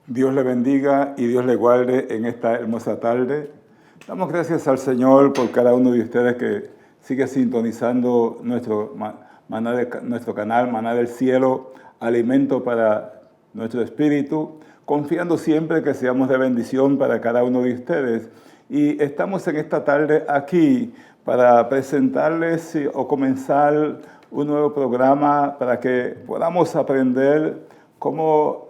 Dios le bendiga y Dios le guarde en esta hermosa tarde. Damos gracias al Señor por cada uno de ustedes que sigue sintonizando nuestro canal, Maná del Cielo, alimento para nuestro espíritu, confiando siempre que seamos de bendición para cada uno de ustedes. Y estamos en esta tarde aquí para presentarles o comenzar un nuevo programa para que podamos aprender cómo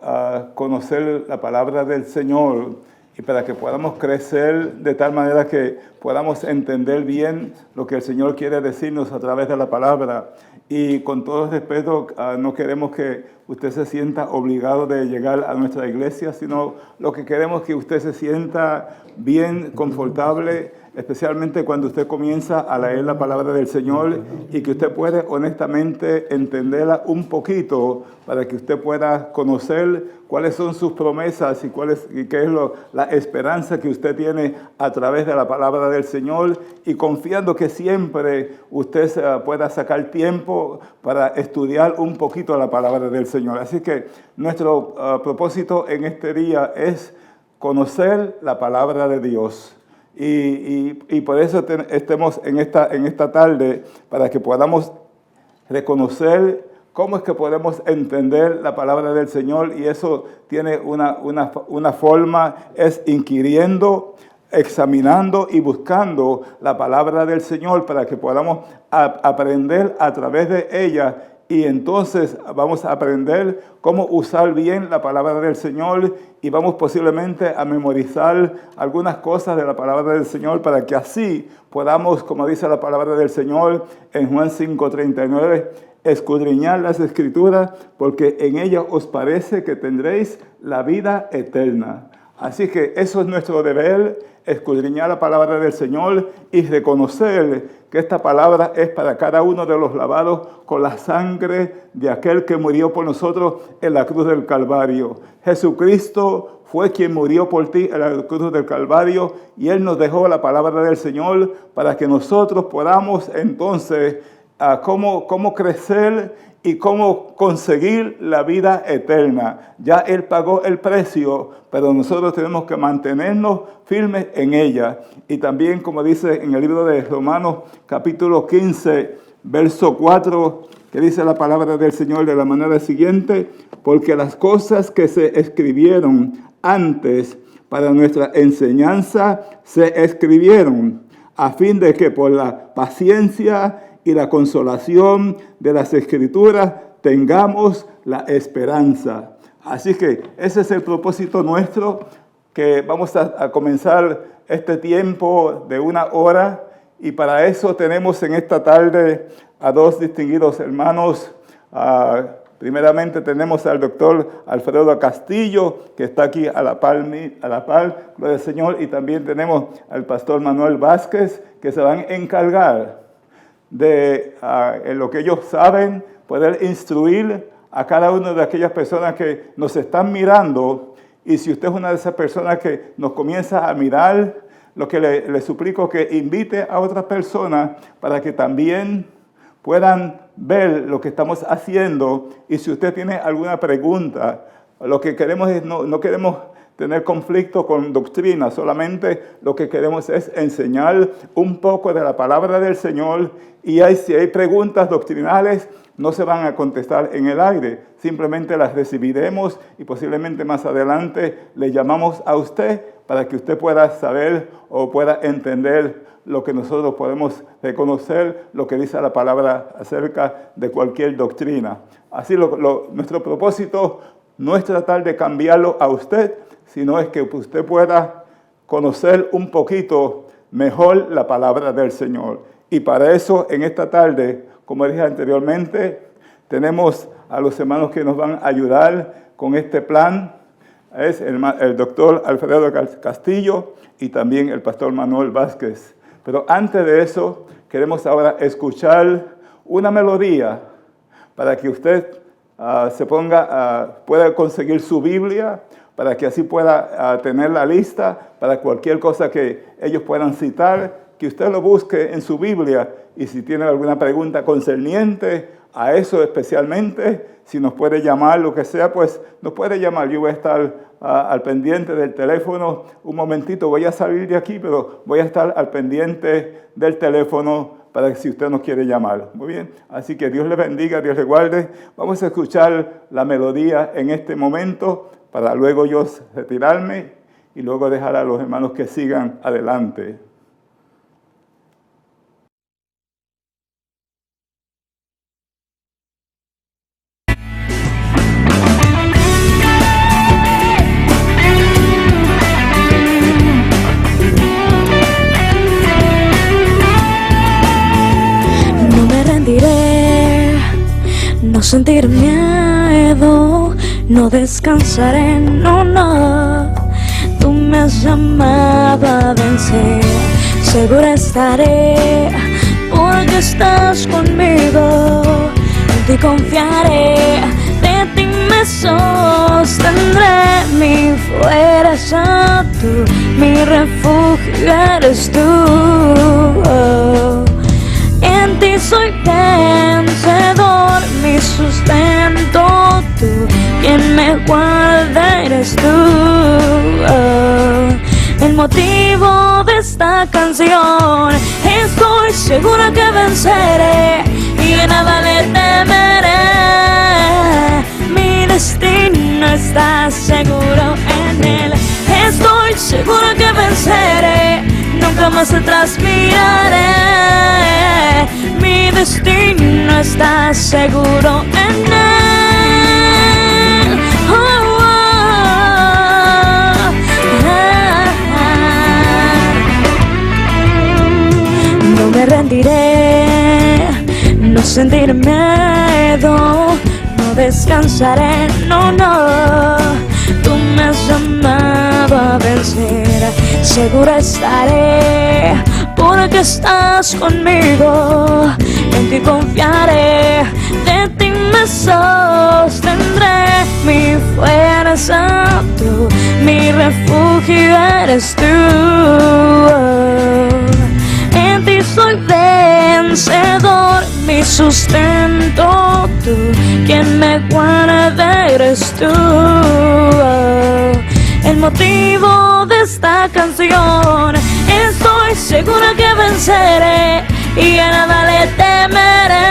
conocer la palabra del Señor y para que podamos crecer de tal manera que podamos entender bien lo que el Señor quiere decirnos a través de la palabra. Y con todo respeto, no queremos que usted se sienta obligado de llegar a nuestra iglesia, sino lo que queremos es que usted se sienta bien, confortable, especialmente cuando usted comienza a leer la palabra del Señor y que usted puede honestamente entenderla un poquito para que usted pueda conocer cuáles son sus promesas y qué es la esperanza que usted tiene a través de la palabra del Señor, y confiando que siempre usted pueda sacar tiempo para estudiar un poquito la palabra del Señor. Así que nuestro propósito en este día es conocer la palabra de Dios. Y por eso estemos en esta tarde, para que podamos reconocer cómo es que podemos entender la palabra del Señor. Y eso tiene una forma, es inquiriendo, examinando y buscando la palabra del Señor para que podamos aprender a través de ella. Y entonces vamos a aprender cómo usar bien la palabra del Señor, y vamos posiblemente a memorizar algunas cosas de la palabra del Señor para que así podamos, como dice la palabra del Señor en Juan 5:39, escudriñar las Escrituras porque en ellas os parece que tendréis la vida eterna. Así que eso es nuestro deber, escudriñar la palabra del Señor y reconocer que esta palabra es para cada uno de los lavados con la sangre de aquel que murió por nosotros en la cruz del Calvario. Jesucristo fue quien murió por ti en la cruz del Calvario, y Él nos dejó la palabra del Señor para que nosotros podamos entonces cómo crecer y cómo conseguir la vida eterna. Ya Él pagó el precio, pero nosotros tenemos que mantenernos firmes en ella. Y también, como dice en el libro de Romanos, capítulo 15, verso 4, que dice la palabra del Señor de la manera siguiente: porque las cosas que se escribieron antes para nuestra enseñanza se escribieron, a fin de que por la paciencia y la consolación de las Escrituras tengamos la esperanza. Así que ese es el propósito nuestro, que vamos a comenzar este tiempo de 1 hora, y para eso tenemos en esta tarde a dos distinguidos hermanos. Primeramente tenemos al doctor Alfredo Castillo, que está aquí a la par, gloria al Señor, y también tenemos al pastor Manuel Vázquez, que se van a encargar de, en lo que ellos saben, poder instruir a cada una de aquellas personas que nos están mirando. Y si usted es una de esas personas que nos comienza a mirar, lo que le suplico que invite a otras personas para que también puedan ver lo que estamos haciendo. Y si usted tiene alguna pregunta, lo que queremos es, no queremos tener conflicto con doctrina, solamente lo que queremos es enseñar un poco de la palabra del Señor. Y si hay preguntas doctrinales, no se van a contestar en el aire, simplemente las recibiremos, y posiblemente más adelante le llamamos a usted para que usted pueda saber o pueda entender lo que nosotros podemos reconocer, lo que dice la palabra acerca de cualquier doctrina. Así nuestro propósito no es tratar de cambiarlo a usted, sino es que usted pueda conocer un poquito mejor la palabra del Señor. Y para eso, en esta tarde, como dije anteriormente, tenemos a los hermanos que nos van a ayudar con este plan. Es el doctor Alfredo Castillo y también el pastor Manuel Vázquez. Pero antes de eso, queremos ahora escuchar una melodía para que usted pueda conseguir su Biblia, para que así pueda tener la lista para cualquier cosa que ellos puedan citar que usted lo busque en su Biblia y si tiene alguna pregunta concerniente a eso especialmente, si nos puede llamar, lo que sea, pues nos puede llamar. Yo voy a estar al pendiente del teléfono. Un momentito, voy a salir de aquí, pero voy a estar al pendiente del teléfono para que si usted nos quiere llamar. Muy bien, así que Dios le bendiga, Dios le guarde. Vamos a escuchar la melodía en este momento para luego yo retirarme y luego dejar a los hermanos que sigan adelante. No me rendiré, no sentir miedo, no descansaré, no, no. Tú me has llamado a vencer, segura estaré, porque estás conmigo. En ti confiaré, de ti me sostendré. Mi fuerza tú, mi refugio eres tú. En ti soy vencedor, mi sustento tú, quien me guarda eres tú. El motivo de esta canción, estoy segura que venceré y a nada le temeré. Mi destino está seguro en él, estoy segura que venceré, nunca más atrás miraré. Mi destino está seguro en él. Oh, oh, No me rendiré, no sentiré miedo, no descansaré, no, no. Tú me has llamado a vencer, segura estaré, porque estás conmigo. En ti confiaré, de ti me sostendré. Mi fuerza tú, mi refugio eres tú. En ti soy vencedor, mi sustento tú, quien me guarda eres tú. El motivo de esta canción, estoy segura que venceré y a nada le temeré.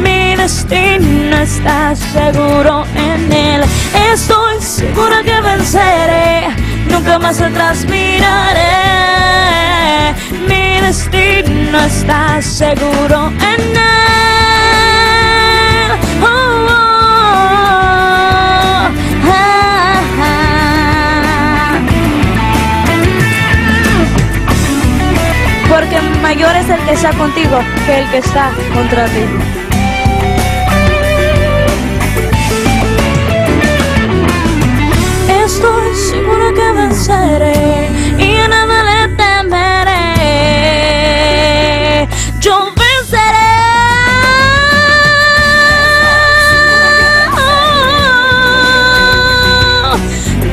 Mi destino está seguro en él, estoy segura que venceré, nunca más atrás miraré. Mi destino está seguro en él. Oh, oh, ah, ah. Porque mayor es el que está contigo que el que está contra ti. Estoy segura que venceré y a nada le temeré. Yo venceré.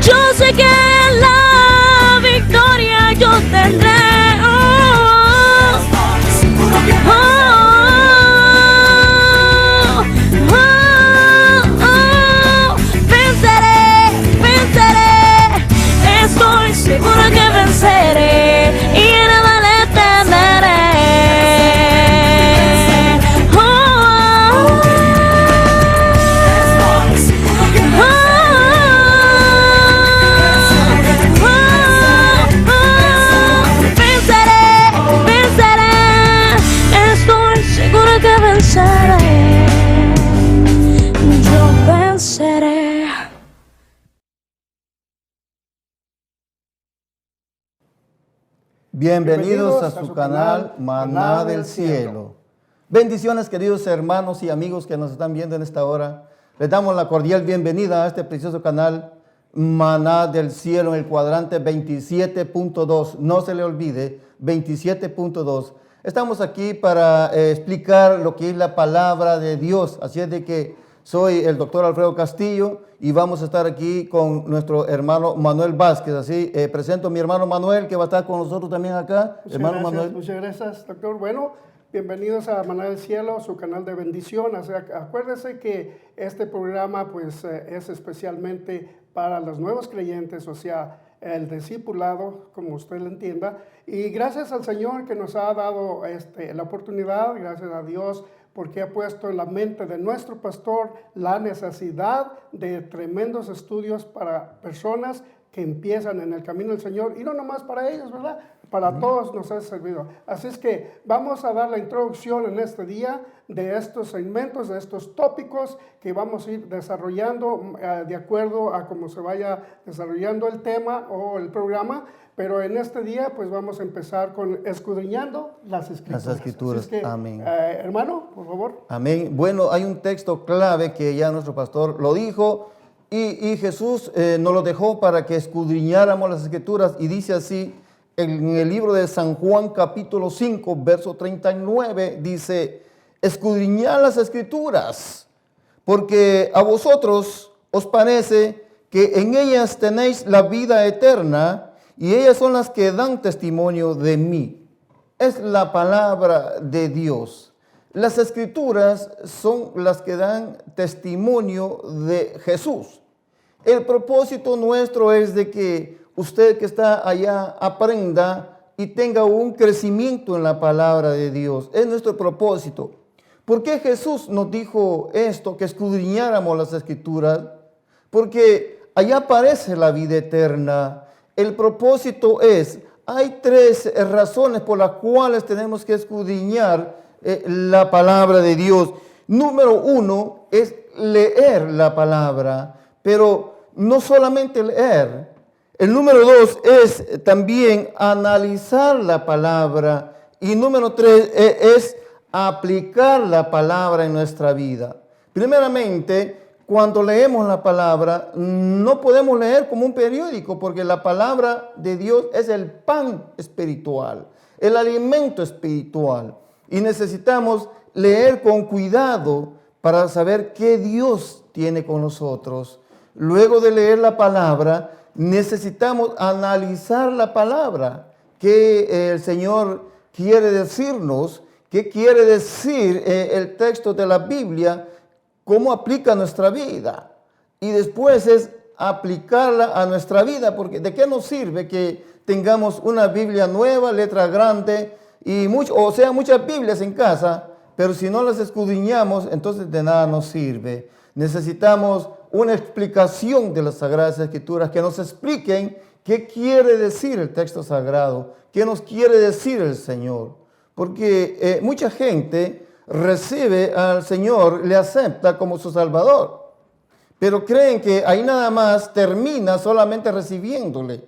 Yo sé que la victoria yo tendré. Seguro que venceré y a nada le temeré. Oh, oh, venceré, venceré. Estoy seguro que venceré. Yo venceré. Bienvenidos a su canal Maná del Cielo. Bendiciones, queridos hermanos y amigos que nos están viendo en esta hora. Les damos la cordial bienvenida a este precioso canal Maná del Cielo en el cuadrante 27.2. No se le olvide, 27.2. Estamos aquí para explicar lo que es la palabra de Dios. Así es de que Soy el doctor Alfredo Castillo y vamos a estar aquí con nuestro hermano Manuel Vázquez. Así presento a mi hermano Manuel, que va a estar con nosotros también acá. Muchas gracias, doctor. Bueno, bienvenidos a Maná del Cielo, su canal de bendición. O sea, acuérdense que este programa pues, es especialmente para los nuevos creyentes, o sea, el discipulado, como usted lo entienda. Y gracias al Señor que nos ha dado la oportunidad, gracias a Dios, porque ha puesto en la mente de nuestro pastor la necesidad de tremendos estudios para personas que empiezan en el camino del Señor, y no nomás para ellos, ¿verdad? Para todos nos ha servido. Así es que vamos a dar la introducción en este día de estos segmentos, de estos tópicos que vamos a ir desarrollando de acuerdo a cómo se vaya desarrollando el tema o el programa. Pero en este día, pues vamos a empezar con escudriñando las Escrituras. Las Escrituras, Así es que, amén. Hermano, por favor. Amén. Bueno, hay un texto clave que ya nuestro pastor lo dijo y Jesús nos lo dejó para que escudriñáramos las Escrituras, y dice así en el libro de San Juan capítulo 5, verso 39, dice: escudriñad las Escrituras, porque a vosotros os parece que en ellas tenéis la vida eterna, y ellas son las que dan testimonio de mí. Es la palabra de Dios. Las Escrituras son las que dan testimonio de Jesús. El propósito nuestro es de que usted que está allá aprenda y tenga un crecimiento en la palabra de Dios. Es nuestro propósito. ¿Por qué Jesús nos dijo esto, que escudriñáramos las Escrituras? Porque allá aparece la vida eterna. El propósito es, hay tres razones por las cuales tenemos que escudriñar la palabra de Dios. Número uno es leer la palabra, pero no solamente leer. El número dos es también analizar la palabra. Y número tres es aplicar la palabra en nuestra vida. Primeramente, cuando leemos la palabra, no podemos leer como un periódico, porque la palabra de Dios es el pan espiritual, el alimento espiritual. Y necesitamos leer con cuidado para saber qué Dios tiene con nosotros. Luego de leer la palabra, necesitamos analizar la palabra. ¿Qué el Señor quiere decirnos? ¿Qué quiere decir el texto de la Biblia? ¿Cómo aplica nuestra vida? Y después es aplicarla a nuestra vida, porque ¿de qué nos sirve que tengamos una Biblia nueva, letra grande, y muchas Biblias en casa, pero si no las escudriñamos, entonces de nada nos sirve? Necesitamos una explicación de las Sagradas Escrituras, que nos expliquen qué quiere decir el texto sagrado, qué nos quiere decir el Señor. Porque mucha gente recibe al Señor, le acepta como su Salvador, pero creen que ahí nada más termina solamente recibiéndole.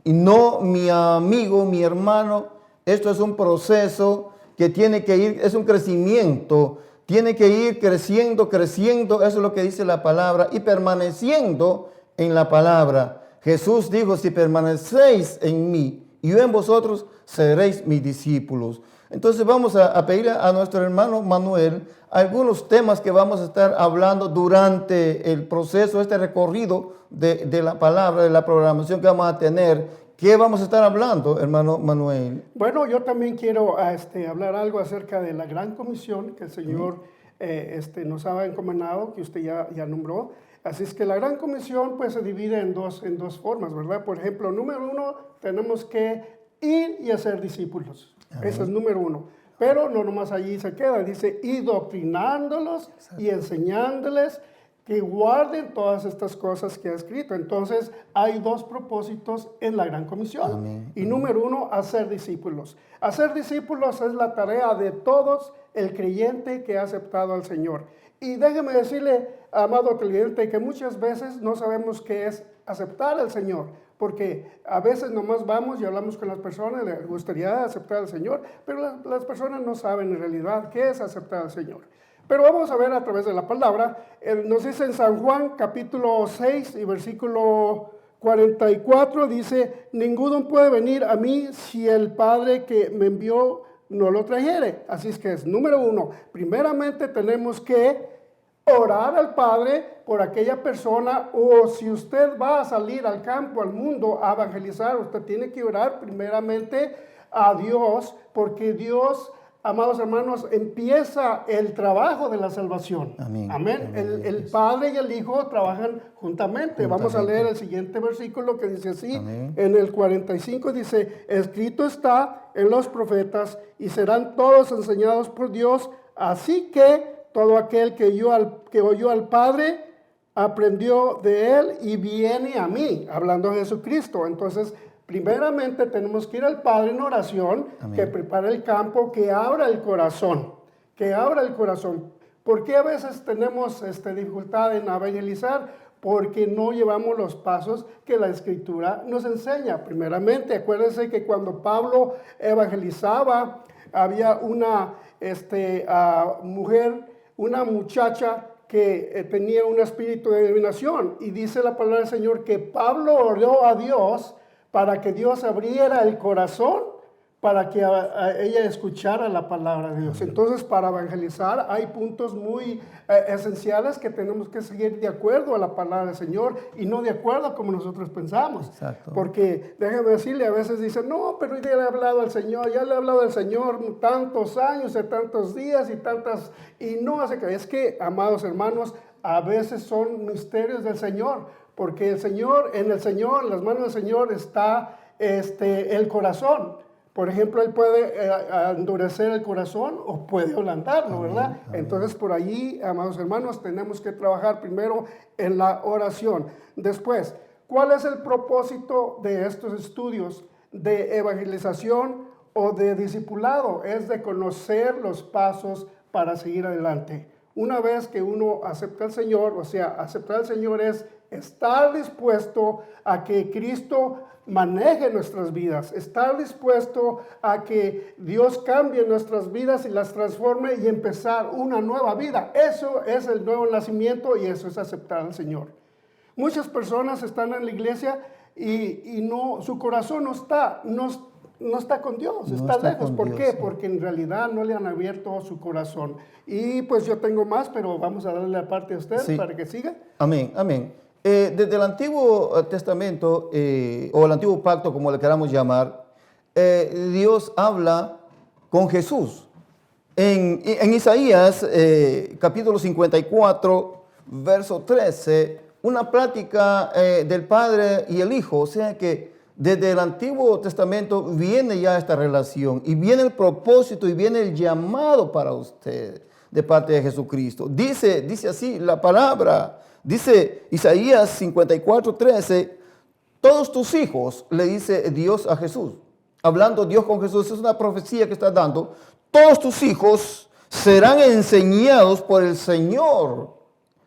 Y no, mi amigo, mi hermano, esto es un proceso que tiene que ir, es un crecimiento, tiene que ir creciendo, eso es lo que dice la palabra, y permaneciendo en la palabra. Jesús dijo: si permanecéis en mí y yo en vosotros, seréis mis discípulos. Entonces vamos a pedir a nuestro hermano Manuel algunos temas que vamos a estar hablando durante el proceso, este recorrido de la palabra, de la programación que vamos a tener. ¿Qué vamos a estar hablando, hermano Manuel? Bueno, yo también quiero hablar algo acerca de la gran comisión que el Señor nos ha encomendado, que usted ya nombró. Así es que la gran comisión pues se divide en dos formas, ¿verdad? Por ejemplo, número uno, tenemos que ir y hacer discípulos. Ese es número uno. Pero no nomás allí se queda, dice: y doctrinándolos y enseñándoles que guarden todas estas cosas que ha escrito. Entonces, hay dos propósitos en la gran comisión. Amén. Y número uno, hacer discípulos. Hacer discípulos es la tarea de todos el creyente que ha aceptado al Señor. Y déjeme decirle, amado creyente, que muchas veces no sabemos qué es aceptar al Señor, porque a veces nomás vamos y hablamos con las personas, les gustaría aceptar al Señor, pero las personas no saben en realidad qué es aceptar al Señor. Pero vamos a ver a través de la palabra. Nos dice en San Juan capítulo 6 y versículo 44, dice: ninguno puede venir a mí si el Padre que me envió no lo trajere. Así es que es número uno, primeramente tenemos que orar al Padre por aquella persona, o si usted va a salir al campo, al mundo, a evangelizar, usted tiene que orar primeramente a Dios, porque Dios, amados hermanos, empieza el trabajo de la salvación. Amén. Amén. Amén. El Padre y el Hijo trabajan juntamente. Vamos a leer el siguiente versículo que dice así. Amén. En el 45 dice, escrito está en los profetas y serán todos enseñados por Dios, así que todo aquel que oyó al Padre aprendió de él y viene a mí, hablando de Jesucristo. Entonces, primeramente tenemos que ir al Padre en oración, Amén. que prepare el campo, que abra el corazón, que abra el corazón. ¿Por qué a veces tenemos dificultad en evangelizar? Porque no llevamos los pasos que la Escritura nos enseña. Primeramente, acuérdense que cuando Pablo evangelizaba, había una mujer, una muchacha que tenía un espíritu de adivinación, y dice la palabra del Señor que Pablo oró a Dios para que Dios abriera el corazón para que ella escuchara la palabra de Dios. Entonces, para evangelizar hay puntos muy esenciales que tenemos que seguir de acuerdo a la palabra del Señor y no de acuerdo a como nosotros pensamos. Exacto. Porque, déjeme decirle, a veces dicen, no, pero ya le he hablado al Señor, ya le he hablado al Señor tantos años, de tantos días y no hace que. Es que, amados hermanos, a veces son misterios del Señor, porque el Señor, en las manos del Señor está el corazón. Por ejemplo, Él puede endurecer el corazón o puede ablandarlo, ¿verdad? Entonces, por allí, amados hermanos, tenemos que trabajar primero en la oración. Después, ¿cuál es el propósito de estos estudios de evangelización o de discipulado? Es de conocer los pasos para seguir adelante. Una vez que uno acepta al Señor, o sea, aceptar al Señor es estar dispuesto a que Cristo maneje nuestras vidas, estar dispuesto a que Dios cambie nuestras vidas y las transforme y empezar una nueva vida. Eso es el nuevo nacimiento y eso es aceptar al Señor. Muchas personas están en la iglesia y no, su corazón no está con Dios, está lejos. ¿Por qué? Sí. Porque en realidad no le han abierto su corazón. Y pues yo tengo más, pero vamos a darle la parte a usted para que siga. Amén, amén. Desde el Antiguo Testamento, o el Antiguo Pacto, como le queramos llamar, Dios habla con Jesús. En Isaías, capítulo 54, verso 13, una plática del Padre y el Hijo. O sea que desde el Antiguo Testamento viene ya esta relación y viene el propósito y viene el llamado para usted de parte de Jesucristo. Dice así la palabra. Dice Isaías 54, 13, todos tus hijos, le dice Dios a Jesús, hablando Dios con Jesús, es una profecía que está dando, todos tus hijos serán enseñados por el Señor.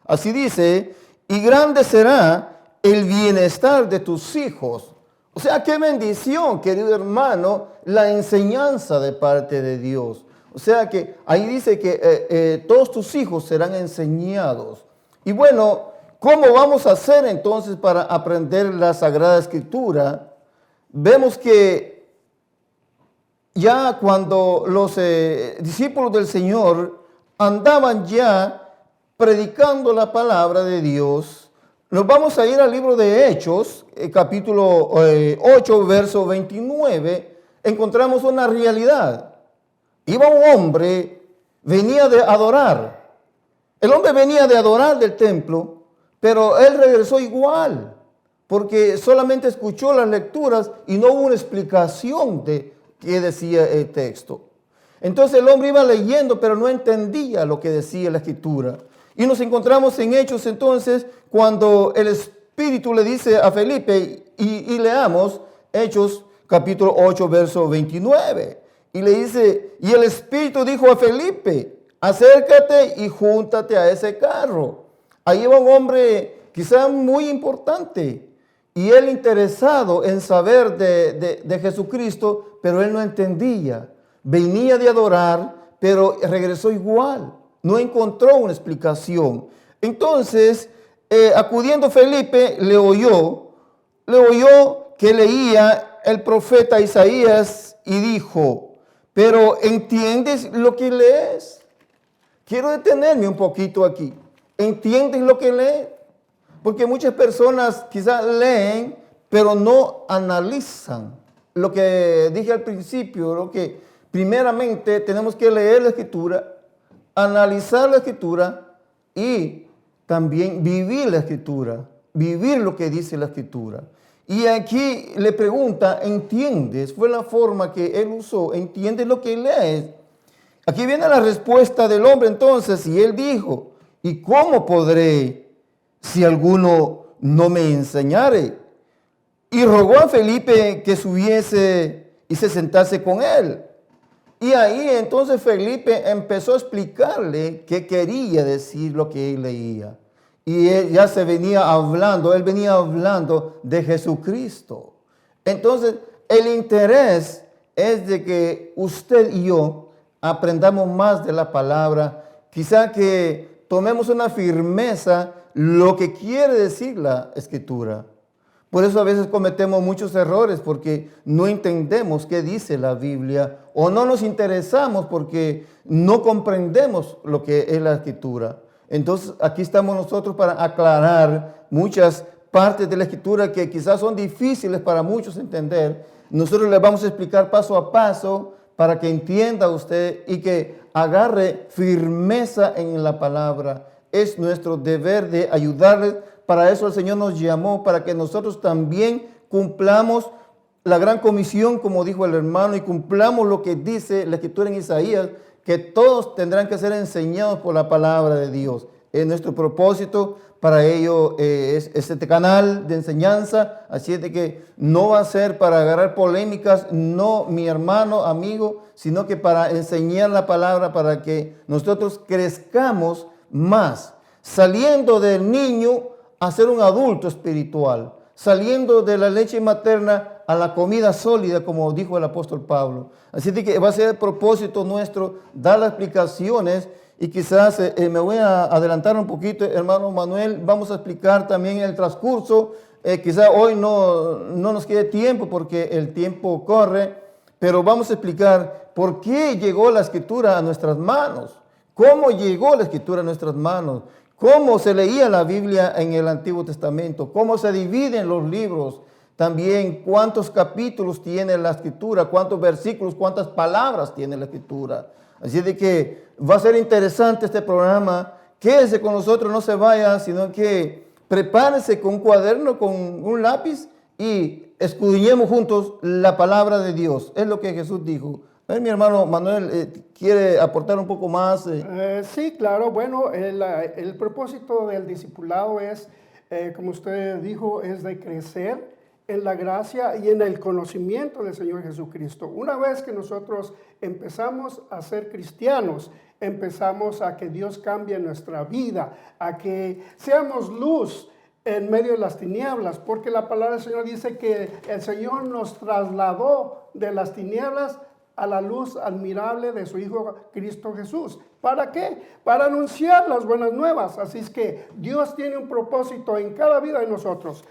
Así dice, y grande será el bienestar de tus hijos. O sea, qué bendición, querido hermano, la enseñanza de parte de Dios. O sea que ahí dice que todos tus hijos serán enseñados. Y bueno, ¿cómo vamos a hacer entonces para aprender la Sagrada Escritura? Vemos que ya cuando los discípulos del Señor andaban ya predicando la palabra de Dios, nos vamos a ir al libro de Hechos, capítulo 8, verso 29, encontramos una realidad. Iba un hombre, venía de adorar. El hombre venía de adorar del templo, pero él regresó igual, porque solamente escuchó las lecturas y no hubo una explicación de qué decía el texto. Entonces el hombre iba leyendo, pero no entendía lo que decía la Escritura. Y nos encontramos en Hechos entonces, cuando el Espíritu le dice a Felipe, y leamos Hechos capítulo 8, verso 29, y le dice, y el Espíritu dijo a Felipe, acércate y júntate a ese carro. Ahí iba un hombre quizá muy importante y él interesado en saber de Jesucristo, pero él no entendía. Venía de adorar, pero regresó igual. No encontró una explicación. Entonces, acudiendo Felipe, le oyó que leía el profeta Isaías y dijo, pero ¿entiendes lo que lees? Quiero detenerme un poquito aquí. entienden lo que leen. Porque muchas personas quizás leen, pero no analizan. Lo que dije al principio, lo que primeramente tenemos que leer la Escritura, analizar la Escritura y también vivir la Escritura, vivir lo que dice la Escritura. Y aquí le pregunta, ¿entiendes? Fue la forma que él usó, ¿entiendes lo que lees? Aquí viene la respuesta del hombre entonces, y él dijo, ¿y cómo podré si alguno no me enseñare? Y rogó a Felipe que subiese y se sentase con él. Y ahí entonces Felipe empezó a explicarle qué quería decir lo que él leía. Y él ya él venía hablando de Jesucristo. Entonces, el interés es de que usted y yo aprendamos más de la palabra. Quizá que tomemos una firmeza lo que quiere decir la Escritura. Por eso a veces cometemos muchos errores porque no entendemos qué dice la Biblia o no nos interesamos porque no comprendemos lo que es la Escritura. Entonces aquí estamos nosotros para aclarar muchas partes de la Escritura que quizás son difíciles para muchos entender. Nosotros les vamos a explicar paso a paso para que entienda usted y que agarre firmeza en la palabra. Es nuestro deber de ayudarles. Para eso el Señor nos llamó, para que nosotros también cumplamos la gran comisión, como dijo el hermano, y cumplamos lo que dice la Escritura en Isaías, que todos tendrán que ser enseñados por la palabra de Dios. Es nuestro propósito, para ello es este canal de enseñanza, así es de que no va a ser para agarrar polémicas, no mi hermano, amigo, sino que para enseñar la palabra, para que nosotros crezcamos más, saliendo del niño a ser un adulto espiritual, saliendo de la leche materna a la comida sólida, como dijo el apóstol Pablo. Así que va a ser el propósito nuestro dar las explicaciones y quizás me voy a adelantar un poquito, hermano Manuel, vamos a explicar también el transcurso. Quizás hoy no nos quede tiempo porque el tiempo corre, pero vamos a explicar por qué llegó la Escritura a nuestras manos, cómo llegó la Escritura a nuestras manos, cómo se leía la Biblia en el Antiguo Testamento, cómo se dividen los libros, también cuántos capítulos tiene la Escritura, cuántos versículos, cuántas palabras tiene la Escritura. Así de que va a ser interesante este programa. Quédese con nosotros, no se vaya, sino que prepárese con un cuaderno, con un lápiz y escudriñemos juntos la palabra de Dios. Es lo que Jesús dijo. Mi hermano Manuel quiere aportar un poco más. Sí, claro. Bueno, el propósito del discipulado es, como usted dijo, es de crecer en la gracia y en el conocimiento del Señor Jesucristo. Una vez que nosotros empezamos a ser cristianos, empezamos a que Dios cambie nuestra vida, a que seamos luz en medio de las tinieblas, porque la palabra del Señor dice que el Señor nos trasladó de las tinieblas a la luz admirable de su Hijo Cristo Jesús. ¿Para qué? Para anunciar las buenas nuevas. Así es que Dios tiene un propósito en cada vida de nosotros.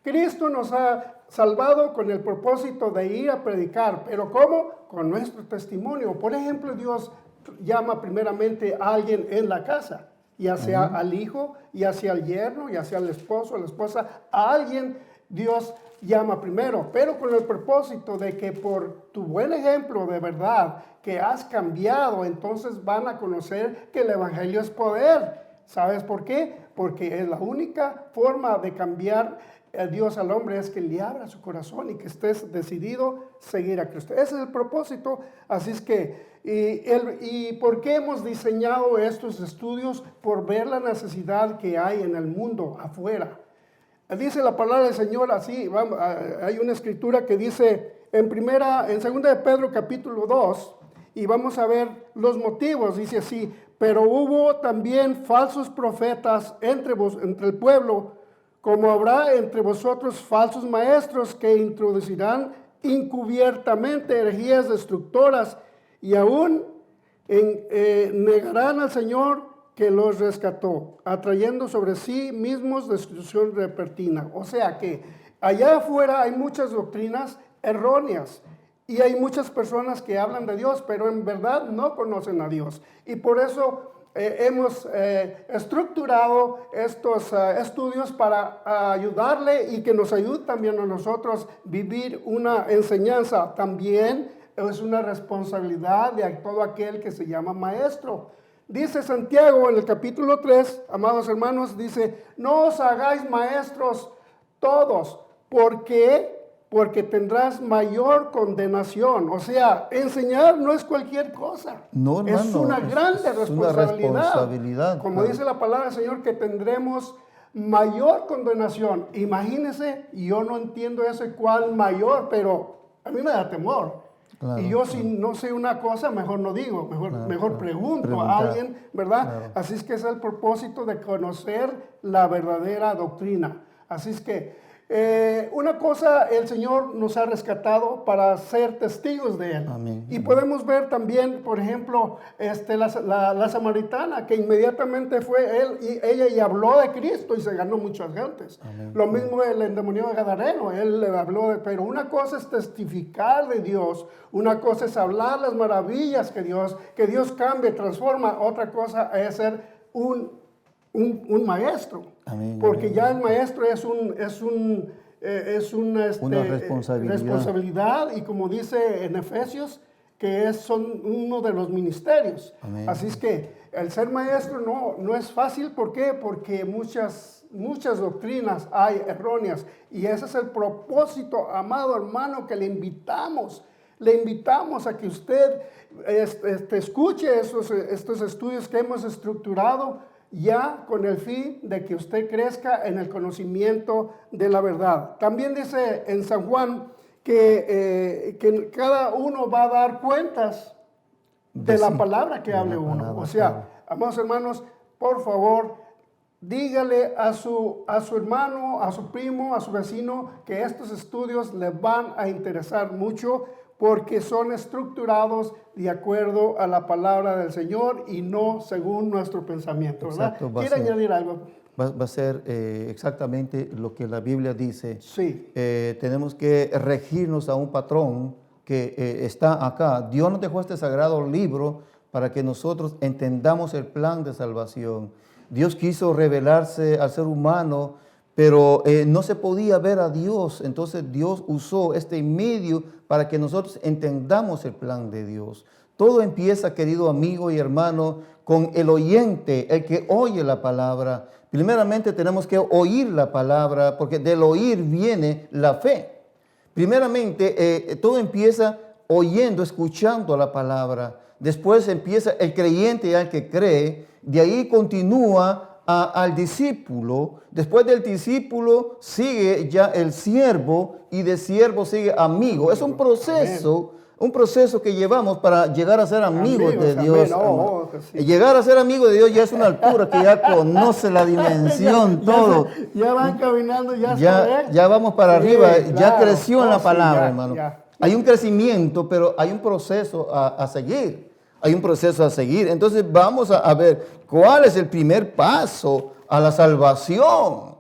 Cristo nos ha salvado con el propósito de ir a predicar. ¿Pero cómo? Con nuestro testimonio. Por ejemplo, Dios llama primeramente a alguien en la casa, ya sea al hijo, ya sea al yerno, ya sea al esposo, a la esposa, a alguien Dios llama primero, pero con el propósito de que por tu buen ejemplo de verdad que has cambiado, entonces van a conocer que el Evangelio es poder. ¿Sabes por qué? Porque es la única forma de cambiar a Dios al hombre, es que le abra su corazón y que estés decidido a seguir a Cristo. Ese es el propósito. Así es que, ¿y por qué hemos diseñado estos estudios? Por ver la necesidad que hay en el mundo afuera. Dice la palabra del Señor así, vamos, hay una escritura que dice en 2 de Pedro capítulo 2, y vamos a ver los motivos, dice así: pero hubo también falsos profetas entre el pueblo, como habrá entre vosotros falsos maestros que introducirán encubiertamente herejías destructoras y aún negarán al Señor que los rescató, atrayendo sobre sí mismos destrucción repentina. O sea que allá afuera hay muchas doctrinas erróneas y hay muchas personas que hablan de Dios, pero en verdad no conocen a Dios. Y por eso hemos estructurado estos estudios para ayudarle y que nos ayude también a nosotros vivir una enseñanza. También es una responsabilidad de todo aquel que se llama maestro. Dice Santiago en el capítulo 3, amados hermanos, dice, no os hagáis maestros todos, porque tendrás mayor condenación. O sea, enseñar no es cualquier cosa. No, hermano, es una grande responsabilidad. Como claro. dice la palabra del Señor, que tendremos mayor condenación. Imagínense, yo no entiendo ese cuál mayor, pero a mí me da temor. Claro, y yo si no sé una cosa, mejor no digo, mejor pregunto a alguien, ¿verdad? Claro. Así es que es el propósito de conocer la verdadera doctrina. Así es que una cosa, el Señor nos ha rescatado para ser testigos de Él. Amén. Y podemos ver también, por ejemplo, la samaritana, que inmediatamente fue ella y habló de Cristo y se ganó muchas gentes. Amén. Lo mismo el endemoniado Gadareno, él le habló pero una cosa es testificar de Dios, una cosa es hablar las maravillas que Dios cambia, transforma, otra cosa es ser un maestro. Amén, Porque amén. ya el maestro es una responsabilidad, y como dice en Efesios, que son uno de los ministerios. Amén. Así es que el ser maestro no es fácil. ¿Por qué? Porque muchas doctrinas hay erróneas, y ese es el propósito, amado hermano, que le invitamos a que usted escuche estos estudios que hemos estructurado, ya con el fin de que usted crezca en el conocimiento de la verdad. También dice en San Juan que cada uno va a dar cuentas de la palabra que hable uno. palabra, O sea, claro. amados hermanos, por favor, dígale a su hermano, a su primo, a su vecino, que estos estudios le van a interesar mucho, porque son estructurados de acuerdo a la palabra del Señor y no según nuestro pensamiento, ¿verdad? Exacto, va a ¿Quiere ser. añadir algo? Va a ser exactamente lo que la Biblia dice. Sí. Tenemos que regirnos a un patrón que está acá. Dios nos dejó este sagrado libro para que nosotros entendamos el plan de salvación. Dios quiso revelarse al ser humano, pero no se podía ver a Dios. Entonces Dios usó este medio para que nosotros entendamos el plan de Dios. Todo empieza, querido amigo y hermano, con el oyente, el que oye la palabra. Primeramente tenemos que oír la palabra, porque del oír viene la fe. Primeramente, todo empieza oyendo, escuchando la palabra. Después empieza el creyente y el que cree. De ahí continúa al discípulo. Después del discípulo sigue ya el siervo, y de siervo sigue amigo. Es un proceso que llevamos para llegar a ser amigos de Dios. Sí. Llegar a ser amigo de Dios ya es una altura que ya conoce la dimensión, todo. Ya van caminando, Ya vamos para Sí, arriba, ya claro. creció en la Sí, palabra, ya, hermano. ya. Hay un crecimiento, pero hay un proceso a seguir. Hay un proceso a seguir. Entonces vamos a ver cuál es el primer paso a la salvación.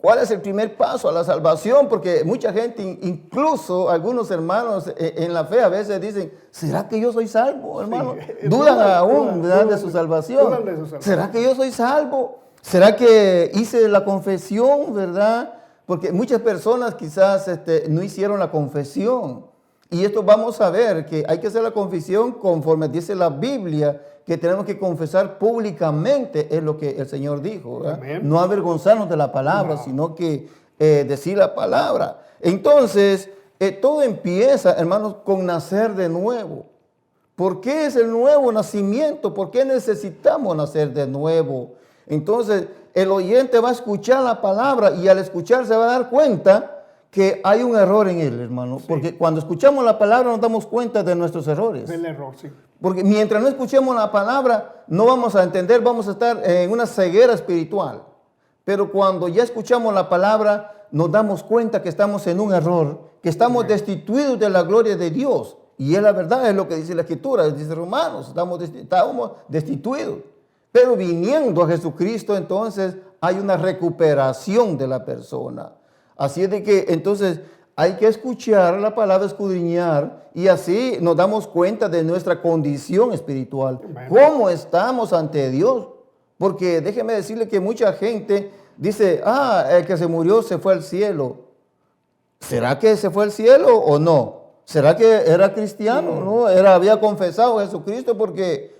¿Cuál es el primer paso a la salvación? Porque mucha gente, incluso algunos hermanos en la fe, a veces dicen, ¿será que yo soy salvo, hermano? Sí. Dudan aún, Dudan, ¿verdad? de dudan, su salvación. dudan de su salvación. ¿Será que yo soy salvo? ¿Será que hice la confesión, verdad? Porque muchas personas quizás no hicieron la confesión. Y esto vamos a ver que hay que hacer la confesión conforme dice la Biblia, que tenemos que confesar públicamente, es lo que el Señor dijo, ¿verdad? Amén. No avergonzarnos de la palabra, sino que decir la palabra. Entonces, todo empieza, hermanos, con nacer de nuevo. ¿Por qué es el nuevo nacimiento? ¿Por qué necesitamos nacer de nuevo? Entonces, el oyente va a escuchar la palabra, y al escuchar se va a dar cuenta que hay un error en él, hermano. Sí. Porque cuando escuchamos la palabra nos damos cuenta de nuestros errores. Del error, sí. Porque mientras no escuchemos la palabra, no vamos a entender, vamos a estar en una ceguera espiritual. Pero cuando ya escuchamos la palabra, nos damos cuenta que estamos en un error, que estamos destituidos de la gloria de Dios. Y es la verdad, es lo que dice la Escritura, dice Romanos, estamos destituidos. Pero viniendo a Jesucristo, entonces hay una recuperación de la persona. Así es de que entonces hay que escuchar la palabra, escudriñar, y así nos damos cuenta de nuestra condición espiritual. Amén. ¿Cómo estamos ante Dios? Porque déjeme decirle que mucha gente dice, el que se murió se fue al cielo. ¿Será que se fue al cielo o no? ¿Será que era cristiano? ¿No? Había confesado a Jesucristo, porque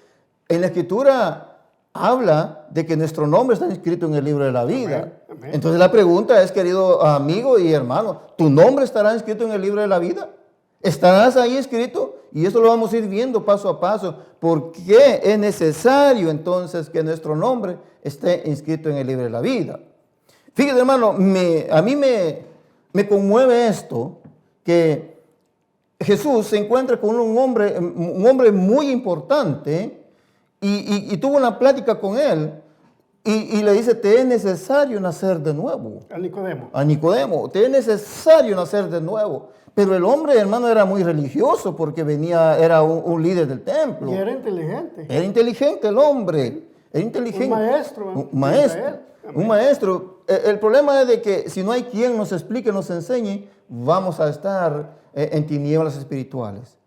en la Escritura habla de que nuestro nombre está inscrito en el libro de la vida. Amén, amén. Entonces la pregunta es, querido amigo y hermano, ¿tu nombre estará inscrito en el libro de la vida? ¿Estarás ahí inscrito? Y eso lo vamos a ir viendo paso a paso. ¿Por qué es necesario entonces que nuestro nombre esté inscrito en el libro de la vida? Fíjate, hermano, a mí me conmueve esto, que Jesús se encuentra con un hombre muy importante, y tuvo una plática con él, y le dice, te es necesario nacer de nuevo. A Nicodemo. Te es necesario nacer de nuevo. Pero el hombre, hermano, era muy religioso, porque era un líder del templo. Y era inteligente. Era inteligente el hombre. Era inteligente. Un maestro. Un maestro. de Israel. Un maestro. El problema es de que si no hay quien nos explique, nos enseñe, vamos a estar en tinieblas espirituales.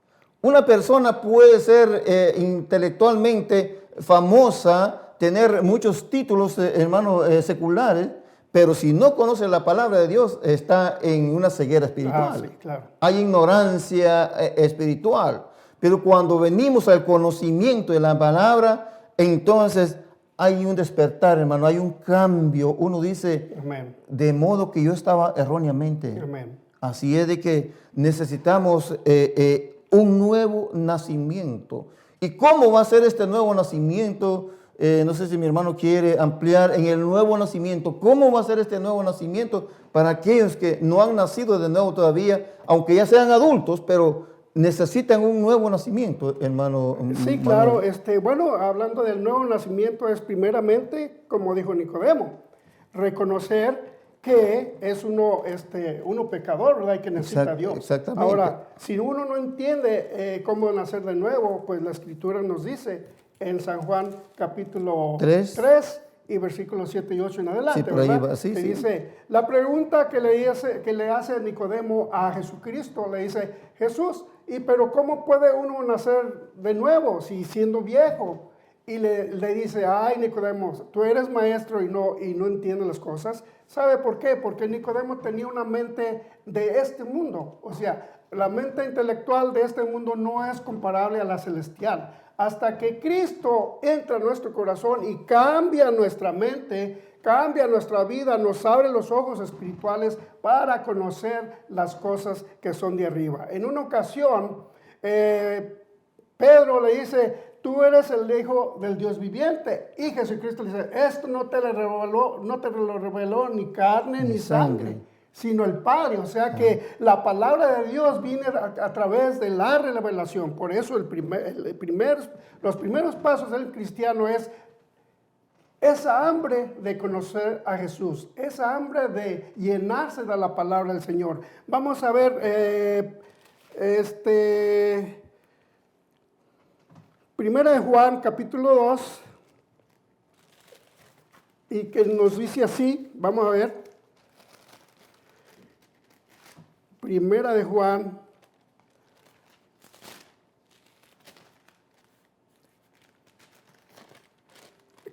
Una persona puede ser intelectualmente famosa, tener muchos títulos, seculares, pero si no conoce la palabra de Dios, está en una ceguera espiritual. Sí, claro. Hay ignorancia espiritual. Pero cuando venimos al conocimiento de la palabra, entonces hay un despertar, hermano, hay un cambio. Uno dice, Amén. de modo que yo estaba erróneamente. Amén. Así es de que necesitamos un nuevo nacimiento. ¿Y cómo va a ser este nuevo nacimiento? No sé si mi hermano quiere ampliar en el nuevo nacimiento. ¿Cómo va a ser este nuevo nacimiento para aquellos que no han nacido de nuevo todavía, aunque ya sean adultos, pero necesitan un nuevo nacimiento, hermano? Sí, claro. Bueno, hablando del nuevo nacimiento, es primeramente, como dijo Nicodemo, reconocer que es uno pecador, ¿verdad? Y que necesita a Dios. Exactamente. Ahora, si uno no entiende cómo nacer de nuevo, pues la Escritura nos dice en San Juan capítulo 3 y versículos 7 y 8 en adelante, Sí, por ahí ¿verdad? va, sí, que sí. dice, la pregunta que le hace Nicodemo a Jesucristo, le dice, Jesús, pero ¿cómo puede uno nacer de nuevo si siendo viejo? Y le dice, ay, Nicodemo, tú eres maestro y no entiendes las cosas. ¿Sabe por qué? Porque Nicodemo tenía una mente de este mundo. O sea, la mente intelectual de este mundo no es comparable a la celestial. Hasta que Cristo entra en nuestro corazón y cambia nuestra mente, cambia nuestra vida, nos abre los ojos espirituales para conocer las cosas que son de arriba. En una ocasión, Pedro le dice, tú eres el Hijo del Dios viviente. Y Jesucristo le dice, esto no te lo reveló ni carne ni sangre, sino el Padre. O sea que la palabra de Dios viene a través de la revelación. Por eso los primeros pasos del cristiano es esa hambre de conocer a Jesús, esa hambre de llenarse de la palabra del Señor. Vamos a ver Primera de Juan, capítulo 2, y que nos dice así, vamos a ver. Primera de Juan,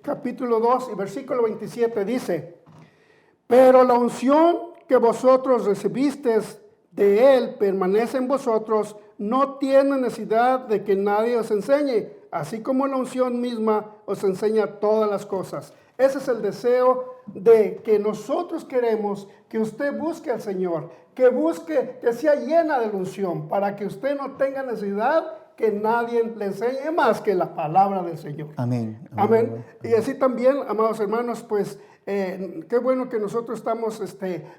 capítulo 2 y versículo 27 dice, pero la unción que vosotros recibisteis de Él permanece en vosotros, no tiene necesidad de que nadie os enseñe, así como la unción misma os enseña todas las cosas. Ese es el deseo de que nosotros queremos, que usted busque al Señor, que busque, que sea llena de la unción, para que usted no tenga necesidad que nadie le enseñe más que la palabra del Señor. Amén. Amén. Y así también, amados hermanos, pues qué bueno que nosotros estamos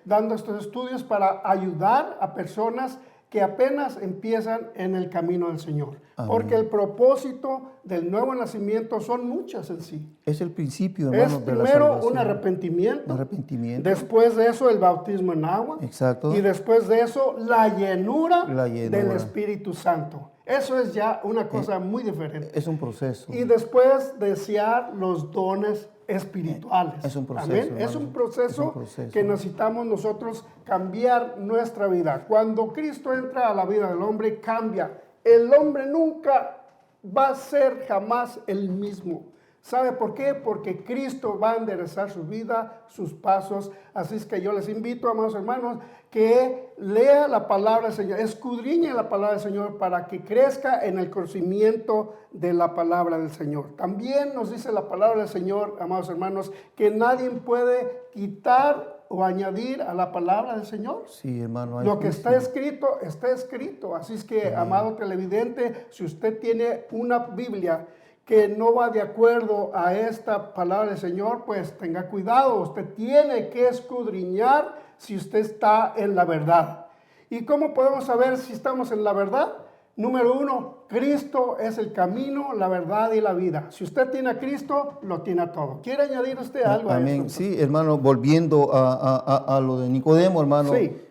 dando estos estudios para ayudar a personas que apenas empiezan en el camino del Señor. Amén. Porque el propósito del nuevo nacimiento son muchas en sí. Es el principio, hermano, Es de la primero salvación. un arrepentimiento. Un arrepentimiento. Después de eso el bautismo en agua. Exacto. Y después de eso la llenura del llenura. Espíritu Santo. Eso es ya una cosa muy diferente. Es un proceso. Y después desear los dones espirituales. Es un proceso, Amén. hermano. Es un proceso Es un proceso. que necesitamos nosotros cambiar nuestra vida. Cuando Cristo entra a la vida del hombre, cambia. El hombre nunca va a ser jamás el mismo. ¿Sabe por qué? Porque Cristo va a enderezar su vida, sus pasos. Así es que yo les invito, amados hermanos, que lea la palabra del Señor, escudriñe la palabra del Señor para que crezca en el conocimiento de la palabra del Señor. También nos dice la palabra del Señor, amados hermanos, que nadie puede quitar o añadir a la palabra del Señor. Sí, hermano. Lo que está escrito, está escrito. Así es que, amado televidente, si usted tiene una Biblia que no va de acuerdo a esta palabra del Señor, pues tenga cuidado. Usted tiene que escudriñar si usted está en la verdad. ¿Y cómo podemos saber si estamos en la verdad? Número uno, Cristo es el camino, la verdad y la vida. Si usted tiene a Cristo, lo tiene a todo. ¿Quiere añadir usted algo a Amén. esto? Sí, hermano, volviendo a lo de Nicodemo, hermano, Sí.